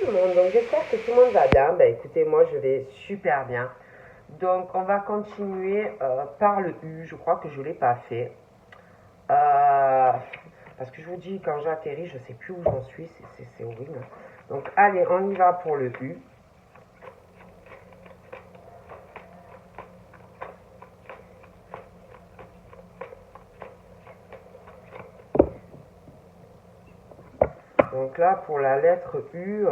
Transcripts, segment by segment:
tout le monde, donc j'espère que tout le monde va bien. Ben écoutez, moi je vais super bien. Donc on va continuer par le U, je crois que je ne l'ai pas fait. Parce que je vous dis, quand j'atterris, je ne sais plus où j'en suis, c'est horrible. Donc allez, on y va pour le U. Donc là, pour la lettre U,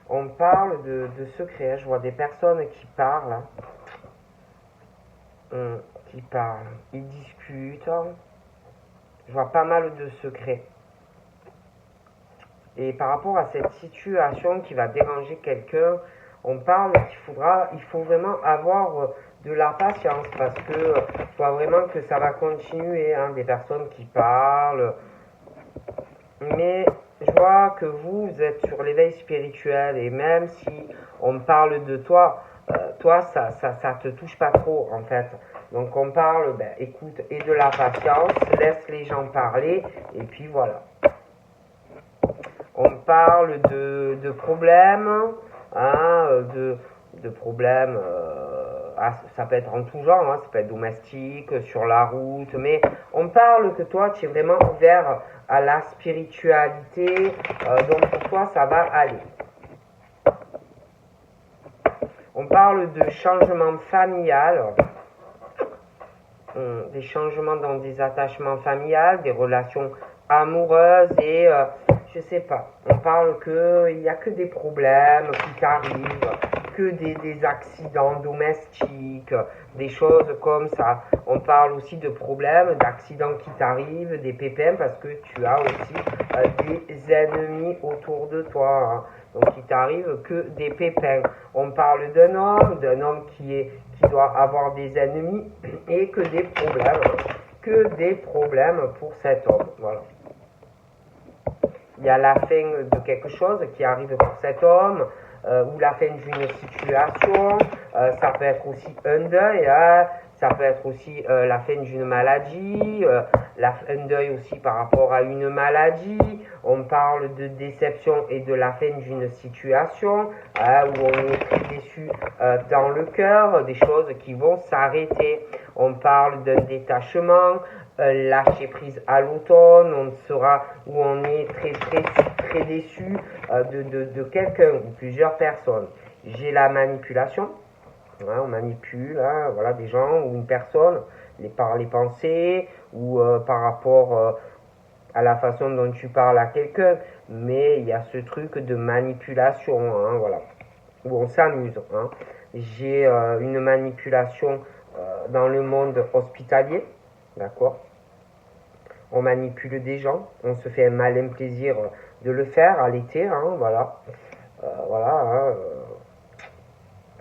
on parle de secret. Je vois des personnes qui parlent. Qui parlent. Ils discutent. Je vois pas mal de secrets. Et par rapport à cette situation qui va déranger quelqu'un, on parle il faut vraiment avoir de la patience parce que je vois vraiment que ça va continuer, hein, des personnes qui parlent. Mais je vois que vous êtes sur l'éveil spirituel et même si on parle de toi, toi ça te touche pas trop en fait. Donc on parle, ben, écoute, et de la patience, laisse les gens parler et puis voilà. On parle de problèmes, hein, de problèmes, ça peut être en tout genre, hein, ça peut être domestique, sur la route, mais on parle que toi, tu es vraiment ouvert à la spiritualité, donc pour toi, ça va aller. On parle de changement familial, des changements dans des attachements familiales, des relations amoureuses et je sais pas. On parle qu'il n'y a que des problèmes qui t'arrivent, que des accidents domestiques, des choses comme ça. On parle aussi de problèmes, d'accidents qui t'arrivent, des pépins parce que tu as aussi des ennemis autour de toi. Hein. Donc il t'arrive que des pépins. On parle d'un homme qui doit avoir des ennemis et que des problèmes pour cet homme. Voilà. Il y a la fin de quelque chose qui arrive pour cet homme, ou la fin d'une situation, ça peut être aussi un deuil, hein, ça peut être aussi la fin d'une maladie, un deuil aussi par rapport à une maladie, on parle de déception et de la fin d'une situation, hein, où on est très déçu dans le cœur, des choses qui vont s'arrêter, on parle d'un détachement, lâcher prise à l'automne, on sera où on est très déçu de quelqu'un ou plusieurs personnes. J'ai la manipulation, hein, on manipule, hein, voilà, des gens ou une personne par les pensées ou par rapport à la façon dont tu parles à quelqu'un, mais il y a ce truc de manipulation, hein, voilà, où on s'amuse. Hein. J'ai une manipulation dans le monde hospitalier, d'accord. On manipule des gens, on se fait un malin plaisir de le faire à l'été, hein, voilà. Voilà, hein,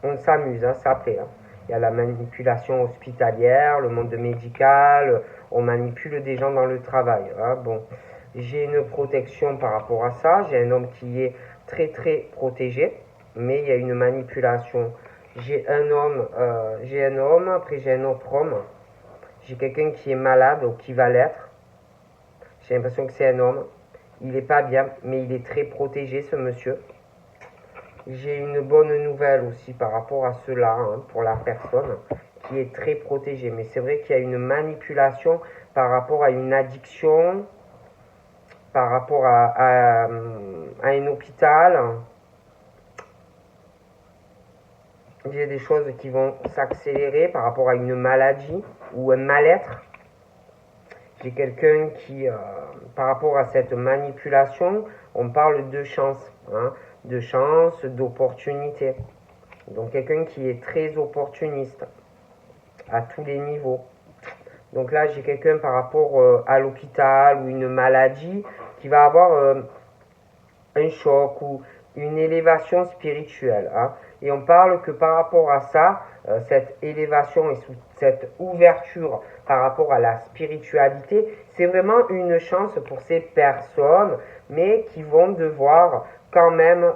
on s'amuse, hein, ça plaît. Hein. Il y a la manipulation hospitalière, le monde médical, on manipule des gens dans le travail. Hein, bon, j'ai une protection par rapport à ça, j'ai un homme qui est très protégé, mais il y a une manipulation. J'ai un homme, après j'ai un autre homme, j'ai quelqu'un qui est malade ou qui va l'être. J'ai l'impression que c'est un homme. Il n'est pas bien, mais il est très protégé, ce monsieur. J'ai une bonne nouvelle aussi par rapport à cela, hein, pour la personne qui est très protégée. Mais c'est vrai qu'il y a une manipulation par rapport à une addiction, par rapport à un hôpital. Il y a des choses qui vont s'accélérer par rapport à une maladie ou un mal-être. J'ai quelqu'un qui, par rapport à cette manipulation, on parle de chance, hein, de chance, d'opportunité. Donc quelqu'un qui est très opportuniste à tous les niveaux. Donc là, j'ai quelqu'un par rapport à l'hôpital ou une maladie qui va avoir un choc ou une élévation spirituelle. Hein. Et on parle que par rapport à ça, cette élévation et cette ouverture par rapport à la spiritualité, c'est vraiment une chance pour ces personnes, mais qui vont devoir quand même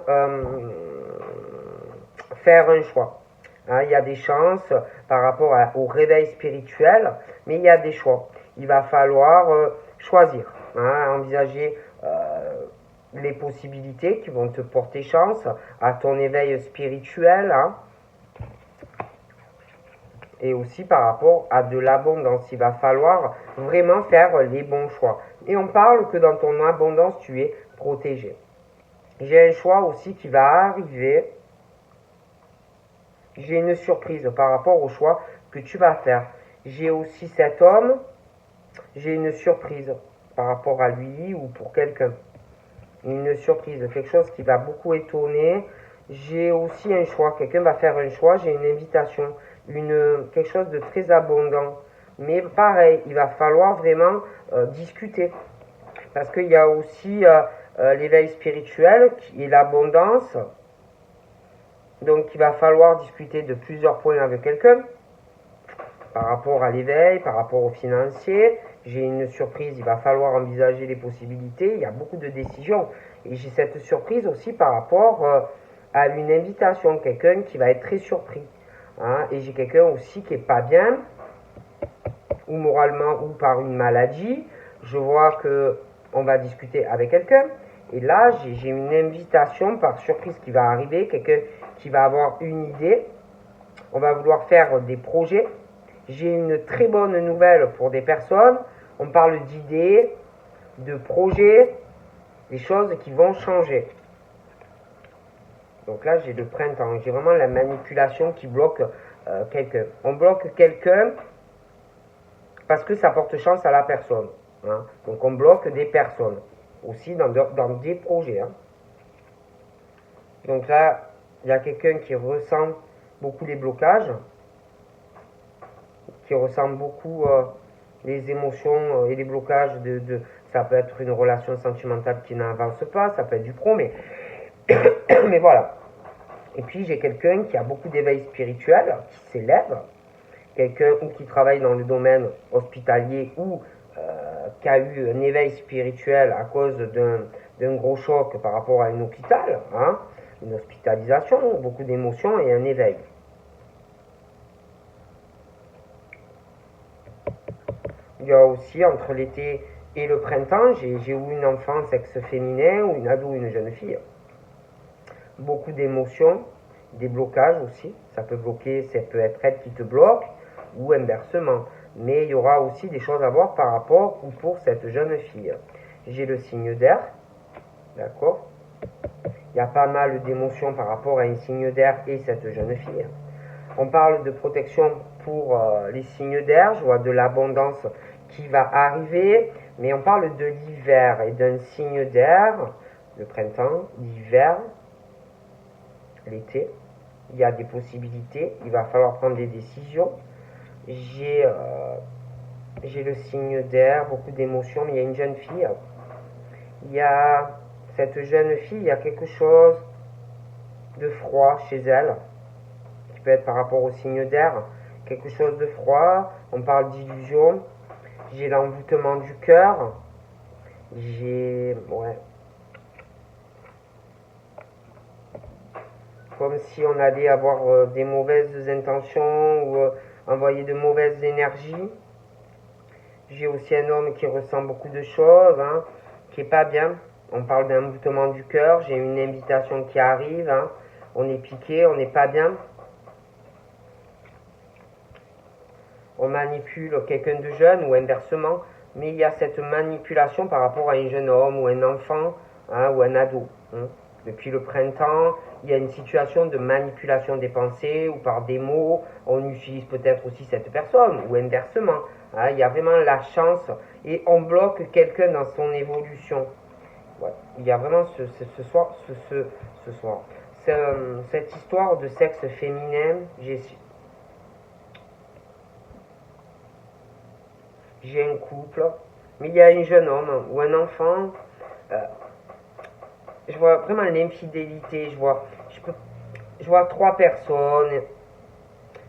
faire un choix. Hein, il y a des chances par rapport au réveil spirituel, mais il y a des choix. Il va falloir choisir, hein, envisager les possibilités qui vont te porter chance à ton éveil spirituel, hein, et aussi par rapport à de l'abondance. Il va falloir vraiment faire les bons choix. Et on parle que dans ton abondance, tu es protégé. J'ai un choix aussi qui va arriver. J'ai une surprise par rapport au choix que tu vas faire. J'ai aussi cet homme, j'ai une surprise par rapport à lui ou pour quelqu'un. Une surprise, quelque chose qui va beaucoup étonner. J'ai aussi un choix, quelqu'un va faire un choix, j'ai une invitation, quelque chose de très abondant. Mais pareil, il va falloir vraiment discuter. Parce qu'il y a aussi l'éveil spirituel qui est l'abondance. Donc il va falloir discuter de plusieurs points avec quelqu'un. Par rapport à l'éveil, par rapport au financier, j'ai une surprise, il va falloir envisager les possibilités, il y a beaucoup de décisions. Et j'ai cette surprise aussi par rapport à une invitation, quelqu'un qui va être très surpris. Hein. Et j'ai quelqu'un aussi qui n'est pas bien, ou moralement, ou par une maladie. Je vois que on va discuter avec quelqu'un. Et là, j'ai une invitation par surprise qui va arriver, quelqu'un qui va avoir une idée. On va vouloir faire des projets. J'ai une très bonne nouvelle pour des personnes. On parle d'idées, de projets, des choses qui vont changer. Donc là, j'ai le printemps. J'ai vraiment la manipulation qui bloque quelqu'un. On bloque quelqu'un parce que ça porte chance à la personne. Hein. Donc on bloque des personnes. Aussi dans des projets. Hein. Donc là, il y a quelqu'un qui ressent beaucoup les blocages, qui ressent beaucoup les émotions et les blocages ça peut être une relation sentimentale qui n'avance pas, ça peut être du pro, mais voilà. Et puis j'ai quelqu'un qui a beaucoup d'éveil spirituel, qui s'élève, quelqu'un ou qui travaille dans le domaine hospitalier ou qui a eu un éveil spirituel à cause d'un gros choc par rapport à un hôpital, hein, une hospitalisation, beaucoup d'émotions et un éveil. Il y a aussi entre l'été et le printemps, j'ai ou une enfant sexe féminin ou une ado ou une jeune fille. Beaucoup d'émotions, des blocages aussi. Ça peut bloquer, ça peut être elle qui te bloque ou inversement. Mais il y aura aussi des choses à voir par rapport ou pour cette jeune fille. J'ai le signe d'air, d'accord? Il y a pas mal d'émotions par rapport à un signe d'air et cette jeune fille. On parle de protection pour les signes d'air, je vois de l'abondance qui va arriver, mais on parle de l'hiver et d'un signe d'air, le printemps, l'hiver, l'été. Il y a des possibilités, il va falloir prendre des décisions. J'ai le signe d'air, beaucoup d'émotions, mais il y a une jeune fille. Il y a cette jeune fille, il y a quelque chose de froid chez elle, qui peut être par rapport au signe d'air, quelque chose de froid, on parle d'illusion. J'ai l'envoûtement du cœur, comme si on allait avoir des mauvaises intentions ou envoyer de mauvaises énergies. J'ai aussi un homme qui ressent beaucoup de choses, hein, qui est pas bien. On parle d'un envoûtement du cœur, j'ai une invitation qui arrive, hein. On est piqué, on n'est pas bien. On manipule quelqu'un de jeune ou inversement, mais il y a cette manipulation par rapport à un jeune homme ou un enfant, hein, ou un ado. Hein. Depuis le printemps, il y a une situation de manipulation des pensées ou par des mots, on utilise peut-être aussi cette personne ou inversement. Hein. Il y a vraiment la chance et on bloque quelqu'un dans son évolution. Ouais. Il y a vraiment ce soir, cette histoire de sexe féminin, j'ai un couple, mais il y a un jeune homme ou un enfant. Je vois vraiment l'infidélité. Je vois 3 personnes.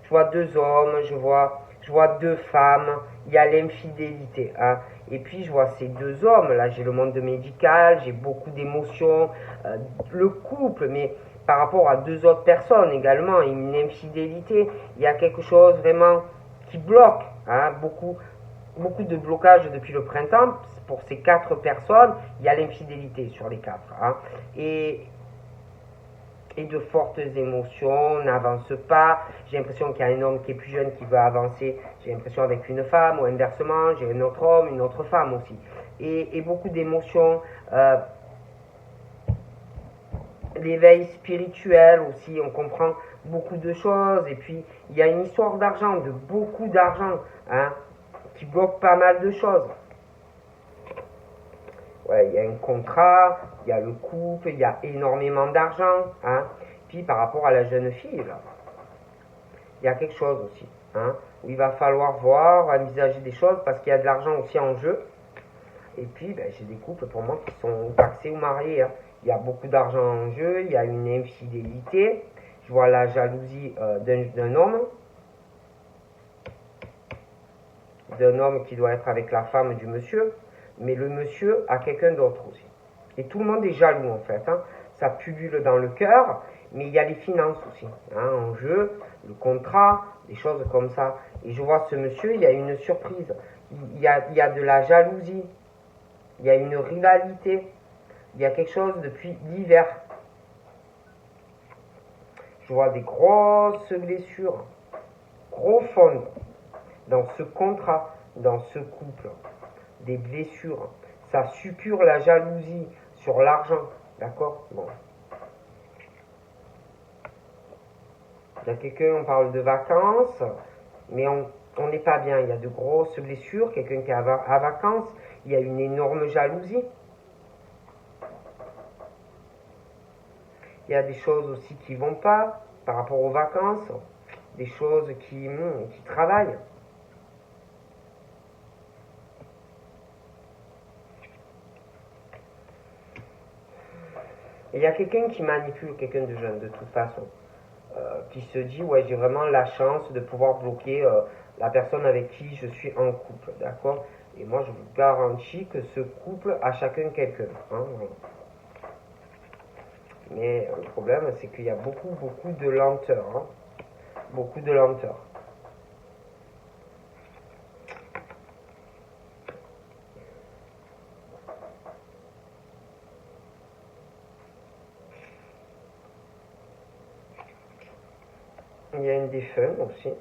Je vois 2 hommes. Je vois 2 femmes. Il y a l'infidélité. Hein. Et puis je vois ces 2 hommes. Là, j'ai le monde médical. J'ai beaucoup d'émotions. Le couple, mais par rapport à 2 autres personnes également. Une infidélité. Il y a quelque chose vraiment qui bloque. Hein, beaucoup de blocages depuis le printemps, pour ces 4 personnes, il y a l'infidélité sur les 4. Hein. Et de fortes émotions, on n'avance pas. J'ai l'impression qu'il y a un homme qui est plus jeune qui veut avancer, j'ai l'impression avec une femme, ou inversement, j'ai un autre homme, une autre femme aussi. Et beaucoup d'émotions, l'éveil spirituel aussi, on comprend beaucoup de choses. Et puis, il y a une histoire d'argent, de beaucoup d'argent, hein, qui bloque pas mal de choses. Ouais, il y a un contrat, il y a le couple, il y a énormément d'argent. Hein. Puis par rapport à la jeune fille, là, il y a quelque chose aussi. Hein, où il va falloir voir, envisager des choses parce qu'il y a de l'argent aussi en jeu. Et puis, ben, j'ai des couples pour moi qui sont paxés ou mariés. Hein. Il y a beaucoup d'argent en jeu, il y a une infidélité. Je vois la jalousie d'un homme. D'un homme qui doit être avec la femme du monsieur. Mais le monsieur a quelqu'un d'autre aussi. Et tout le monde est jaloux en fait. Hein. Ça pullule dans le cœur, mais il y a les finances aussi. Hein, en jeu, le contrat, des choses comme ça. Et je vois ce monsieur, il y a une surprise. Il y a de la jalousie. Il y a une rivalité. Il y a quelque chose depuis l'hiver. Je vois des grosses blessures profondes dans ce contrat, dans ce couple. Des blessures. Ça suppure la jalousie sur l'argent. D'accord? Bon. Il y a quelqu'un, on parle de vacances, mais on n'est pas bien. Il y a de grosses blessures. Quelqu'un qui est à vacances, il y a une énorme jalousie. Il y a des choses aussi qui ne vont pas par rapport aux vacances. Des choses qui travaillent. Et il y a quelqu'un qui manipule quelqu'un de jeune de toute façon. Qui se dit, ouais, j'ai vraiment la chance de pouvoir bloquer la personne avec qui je suis en couple. D'accord? Et moi, je vous garantis que ce couple a chacun quelqu'un. Hein, voilà. Mais le problème, c'est qu'il y a beaucoup de lenteur. Hein, beaucoup de lenteur. Il y a un défunt aussi.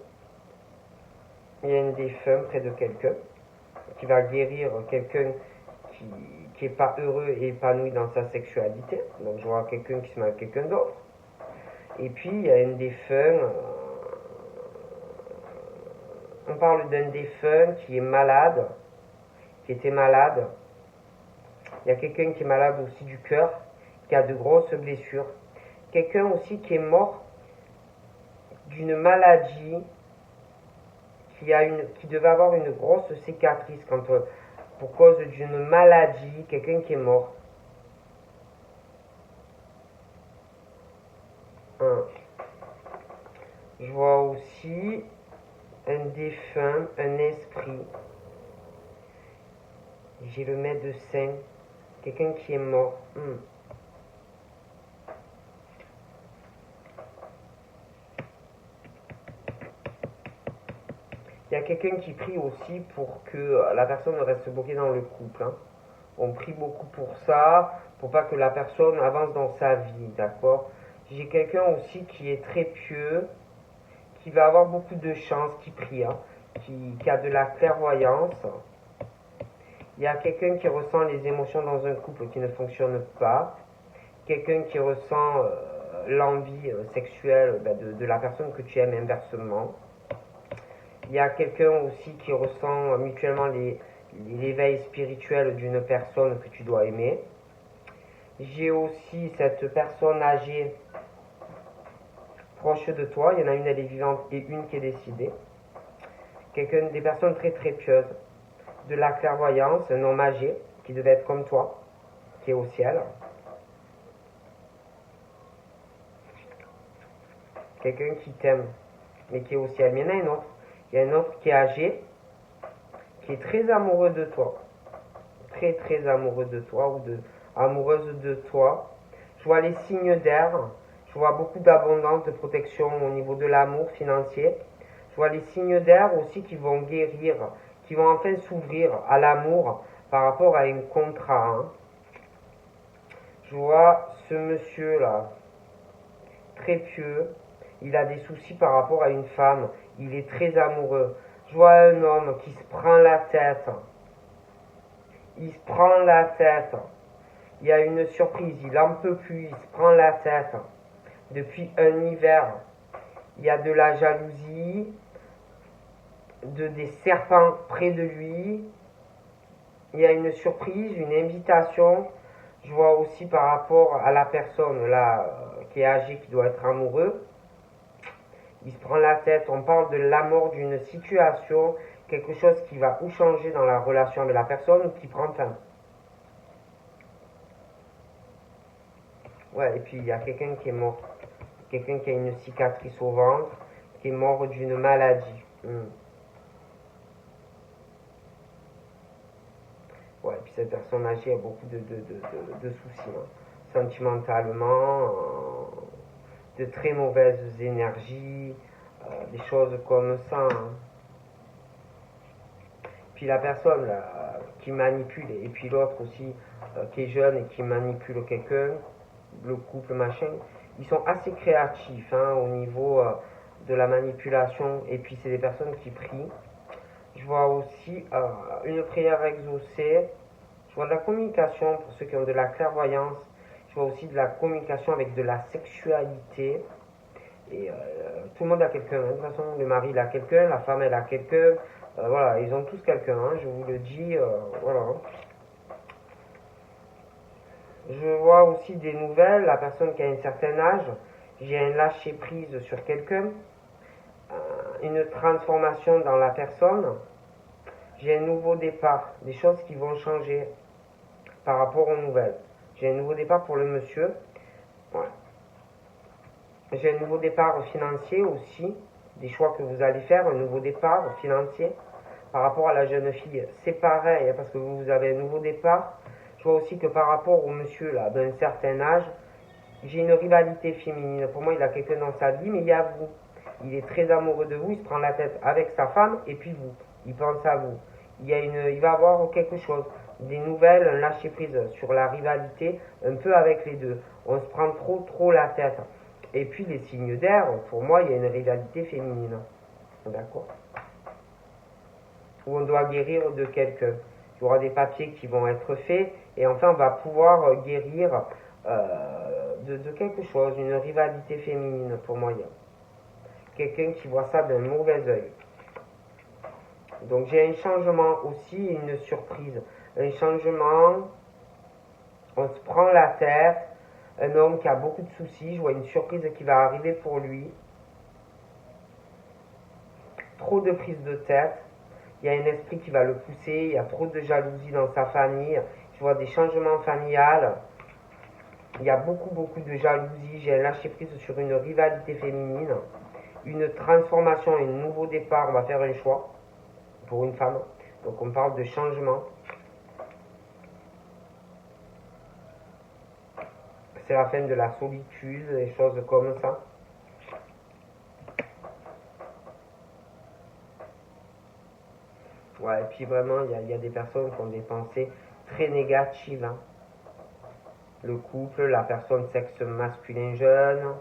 Il y a un défunt près de quelqu'un qui va guérir quelqu'un qui n'est pas heureux et épanoui dans sa sexualité. Donc je vois quelqu'un qui se met avec quelqu'un d'autre. Et puis il y a un défunt, on parle d'un défunt qui est malade, qui était malade. Il y a quelqu'un qui est malade aussi du cœur, qui a de grosses blessures. Quelqu'un aussi qui est mort d'une maladie, qui devait avoir une grosse cicatrice pour cause d'une maladie, quelqu'un qui est mort. Je vois aussi un défunt, un esprit. J'ai le médecin, quelqu'un qui est mort. Il y a quelqu'un qui prie aussi pour que la personne reste bloquée dans le couple. Hein. On prie beaucoup pour ça, pour pas que la personne avance dans sa vie, d'accord? J'ai quelqu'un aussi qui est très pieux, qui va avoir beaucoup de chance, qui prie, hein, qui a de la clairvoyance. Il y a quelqu'un qui ressent les émotions dans un couple qui ne fonctionne pas. Quelqu'un qui ressent l'envie sexuelle de la personne que tu aimes inversement. Il y a quelqu'un aussi qui ressent mutuellement l'éveil spirituel d'une personne que tu dois aimer. J'ai aussi cette personne âgée proche de toi. Il y en a une, elle est vivante et une qui est décédée. Des personnes très très pieuses. De la clairvoyance, un homme âgé qui devait être comme toi, qui est au ciel. Quelqu'un qui t'aime, mais qui est au ciel. Mais il y en a un autre. Il y a un autre qui est âgé, qui est très amoureux de toi. Très très amoureux de toi ou amoureuse de toi. Je vois les signes d'air. Je vois beaucoup d'abondance, de protection au niveau de l'amour financier. Je vois les signes d'air aussi qui vont guérir, qui vont enfin s'ouvrir à l'amour par rapport à un contrat. Hein. Je vois ce monsieur-là, très pieux, il a des soucis par rapport à une femme, il est très amoureux. Je vois un homme qui se prend la tête. Il se prend la tête. Il y a une surprise, il n'en peut plus, il se prend la tête. Depuis un hiver, il y a de la jalousie, des serpents près de lui. Il y a une surprise, une invitation. Je vois aussi par rapport à la personne là qui est âgée, qui doit être amoureux. Il se prend la tête, on parle de la mort d'une situation, quelque chose qui va ou changer dans la relation avec la personne ou qui prend fin. Ouais, et puis il y a quelqu'un qui est mort. Quelqu'un qui a une cicatrice au ventre, qui est mort d'une maladie. Ouais, et puis cette personne âgée a beaucoup de soucis. Hein. Sentimentalement, de très mauvaises énergies, des choses comme ça. Hein. Puis la personne là, qui manipule, et puis l'autre aussi qui est jeune et qui manipule quelqu'un, le couple machin, ils sont assez créatifs hein, au niveau de la manipulation. Et puis c'est des personnes qui prient. Je vois aussi une prière exaucée. Je vois de la communication pour ceux qui ont de la clairvoyance. Je vois aussi de la communication avec de la sexualité. Et tout le monde a quelqu'un. De toute façon, le mari il a quelqu'un, la femme elle a quelqu'un. Voilà, ils ont tous quelqu'un, hein, je vous le dis. Voilà. Je vois aussi des nouvelles, la personne qui a un certain âge. J'ai un lâcher prise sur quelqu'un. Une transformation dans la personne. J'ai un nouveau départ, des choses qui vont changer par rapport aux nouvelles. J'ai un nouveau départ pour le monsieur. Ouais. J'ai un nouveau départ financier aussi, des choix que vous allez faire, un nouveau départ financier. Par rapport à la jeune fille, c'est pareil, parce que vous avez un nouveau départ. Je vois aussi que par rapport au monsieur là, d'un certain âge, j'ai une rivalité féminine. Pour moi, il a quelqu'un dans sa vie, mais il y a vous. Il est très amoureux de vous, il se prend la tête avec sa femme, et puis vous. Il pense à vous. Il va avoir quelque chose, des nouvelles, un lâcher prise sur la rivalité, un peu avec les deux. On se prend trop la tête. Et puis les signes d'air, pour moi, il y a une rivalité féminine. D'accord? Où on doit guérir de quelqu'un. Il y aura des papiers qui vont être faits, et enfin, on va pouvoir guérir de quelque chose, une rivalité féminine, pour moi. Il y a quelqu'un qui voit ça d'un mauvais œil. Donc j'ai un changement aussi, une surprise. Un changement, on se prend la tête, un homme qui a beaucoup de soucis, je vois une surprise qui va arriver pour lui. Trop de prise de tête, il y a un esprit qui va le pousser, il y a trop de jalousie dans sa famille, je vois des changements familiales, il y a beaucoup de jalousie, j'ai un lâcher prise sur une rivalité féminine, une transformation, un nouveau départ, on va faire un choix pour une femme, donc on parle de changement. C'est la fin de la solitude, des choses comme ça. Ouais, et puis vraiment, il y a des personnes qui ont des pensées très négatives. Hein. Le couple, la personne sexe masculin jeune,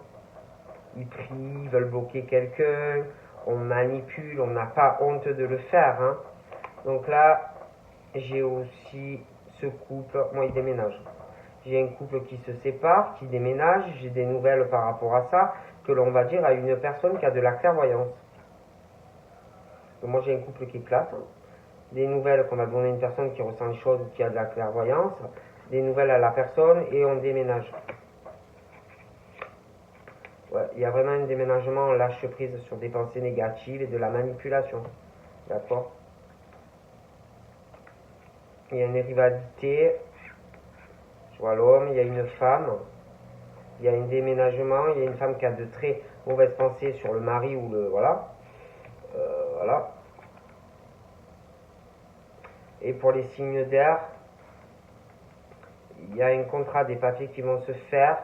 ils prient, ils veulent bloquer quelqu'un, on manipule, on n'a pas honte de le faire. Hein. Donc là, j'ai aussi ce couple, moi il déménage. J'ai un couple qui se sépare, qui déménage, j'ai des nouvelles par rapport à ça, que l'on va dire à une personne qui a de la clairvoyance. Donc moi j'ai un couple qui éclate, hein. Des nouvelles qu'on va donner à une personne qui ressent les choses ou qui a de la clairvoyance, des nouvelles à la personne et on déménage. Ouais, il y a vraiment un déménagement, on lâche prise sur des pensées négatives et de la manipulation. D'accord? Il y a une rivalité, je vois l'homme, il y a une femme, il y a un déménagement, il y a une femme qui a de très mauvaises pensées sur le mari ou le... Voilà. Voilà. Et pour les signes d'air, il y a un contrat, des papiers qui vont se faire.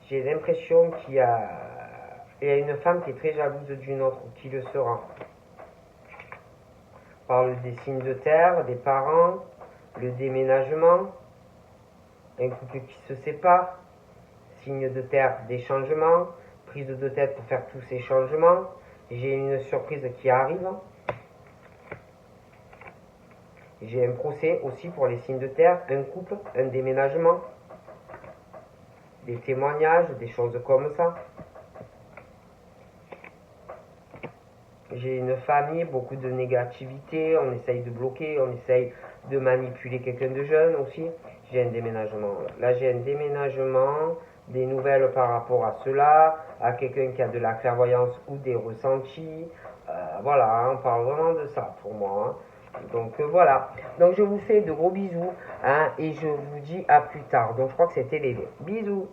J'ai l'impression qu'il y a une femme qui est très jalouse d'une autre, qui le sera. On parle des signes de terre, des parents, le déménagement, un couple qui se sépare, signe de terre, des changements, prise de tête pour faire tous ces changements, j'ai une surprise qui arrive, j'ai un procès aussi pour les signes de terre, un couple, un déménagement, des témoignages, des choses comme ça. J'ai une famille, beaucoup de négativité, on essaye de bloquer, on essaye de manipuler quelqu'un de jeune aussi. J'ai un déménagement. Là, j'ai un déménagement, des nouvelles par rapport à cela, à quelqu'un qui a de la clairvoyance ou des ressentis. Voilà, on parle vraiment de ça pour moi. Donc voilà. Donc je vous fais de gros bisous et je vous dis à plus tard. Donc je crois que c'était les liens. Bisous.